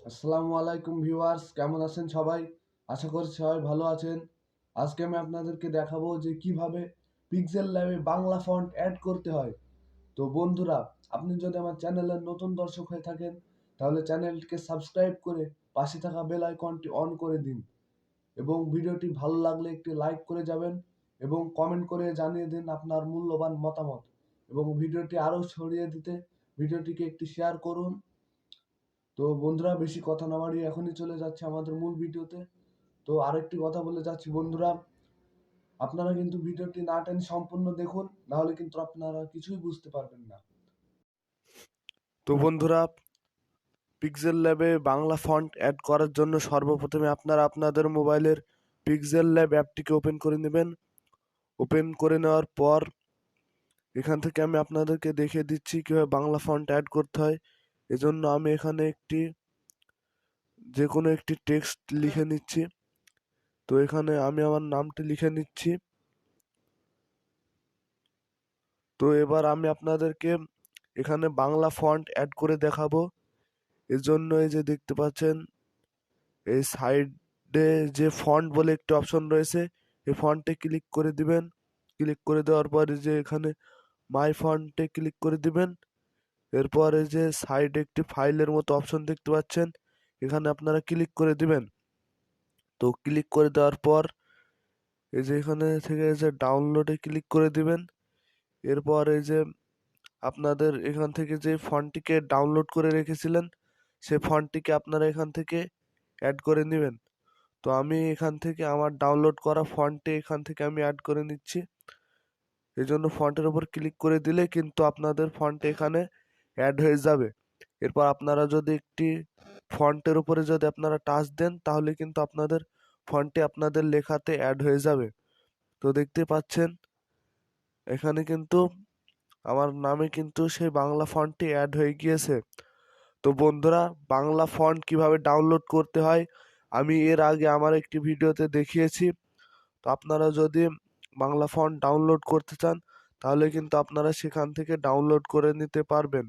আসসালামু আলাইকুম ভিউয়ার্স, কেমন আছেন সবাই? আশা করছি সবাই ভালো আছেন। আজকে আমি আপনাদেরকে দেখাবো যে কিভাবে পিক্সেল ল্যাবে বাংলা ফন্ট অ্যাড করতে হয়। তো বন্ধুরা, আপনি যদি আমার চ্যানেলের নতুন দর্শক হয়ে থাকেন তাহলে চ্যানেলটিকে সাবস্ক্রাইব করে পাশে থাকা বেল আইকনটি অন করে দিন এবং ভিডিওটি ভালো লাগলে একটি লাইক করে যাবেন এবং কমেন্ট করে জানিয়ে দিন আপনার মূল্যবান মতামত এবং ভিডিওটি আরও ছড়িয়ে দিতে ভিডিওটিকে একটি শেয়ার করুন। তো বন্ধুরা, বেশি কথা না বাড়িয়ে এখনই চলে যাচ্ছে আমাদের মূল ভিডিওতে। তো আরেকটি কথা বলে যাচ্ছি বন্ধুরা, আপনারা কিন্তু ভিডিওটি না টেনে সম্পূর্ণ দেখুন, নাহলে কিন্তু আপনারা কিছুই বুঝতে পারবেন না। তো বন্ধুরা, পিক্সেল ল্যাবে বাংলা ফন্ট অ্যাড করার জন্য সর্বপ্রথমে আপনারা আপনাদের মোবাইলের পিক্সেল ল্যাব অ্যাপটিকে ওপেন করে নেবেন। ওপেন করে নেওয়ার পর এখান থেকে আমি আপনাদেরকে দেখিয়ে দিচ্ছি কিভাবে বাংলা ফন্ট অ্যাড করতে হয়। এজন্য আমি এখানে যে কোনো একটি টেক্সট লিখে নিচ্ছি। তো এখানে আমি আমার নামটি লিখে নিচ্ছি। তো এবার আমি আপনাদেরকে এখানে বাংলা ফন্ট অ্যাড করে দেখাবো। এর জন্য এই যে দেখতে পাচ্ছেন, এই সাইডে যে ফন্ট বলে একটি অপশন রয়েছে, এই ফন্টে ক্লিক করে দিবেন। ক্লিক করে দেওয়ার পরে যে এখানে মাই ফন্টে ক্লিক করে দিবেন। এরপরে যে সাইডে একটি ফাইলের মতো অপশন দেখতে পাচ্ছেন, এখানে আপনারা ক্লিক করে দিবেন। তো ক্লিক করে দেওয়ার পর এই যে এখানে থেকে যে ডাউনলোডে ক্লিক করে দিবেন। এরপর এই যে আপনাদের এখান থেকে যে ফন্টটিকে ডাউনলোড করে রেখেছিলেন, সেই ফন্টটিকে আপনারা এখান থেকে অ্যাড করে নেবেন। তো আমি এখান থেকে আমার ডাউনলোড করা ফন্টটি এখান থেকে আমি অ্যাড করে নিচ্ছি। এই জন্য ফন্টের উপর ক্লিক করে দিলে কিন্তু আপনাদের ফন্ট এখানে অ্যাড হয়ে যাবে। এরপর আপনারা যদি একটি ফন্টের উপরে যদি আপনারা টাচ দেন, তাহলে কিন্তু আপনাদের ফন্টটি আপনাদের লেখাতে অ্যাড হয়ে যাবে। তো দেখতে পাচ্ছেন এখানে কিন্তু আমার নামে কিন্তু সেই বাংলা ফন্টটি অ্যাড হয়ে গিয়েছে। তো বন্ধুরা, বাংলা ফন্ট কিভাবে ডাউনলোড করতে হয় আমি এর আগে আমার একটি ভিডিওতে দেখিয়েছি। তো আপনারা যদি বাংলা ফন্ট ডাউনলোড করতে চান, তাহলে কিন্তু আপনারা সেখান থেকে ডাউনলোড করে নিতে পারবেন।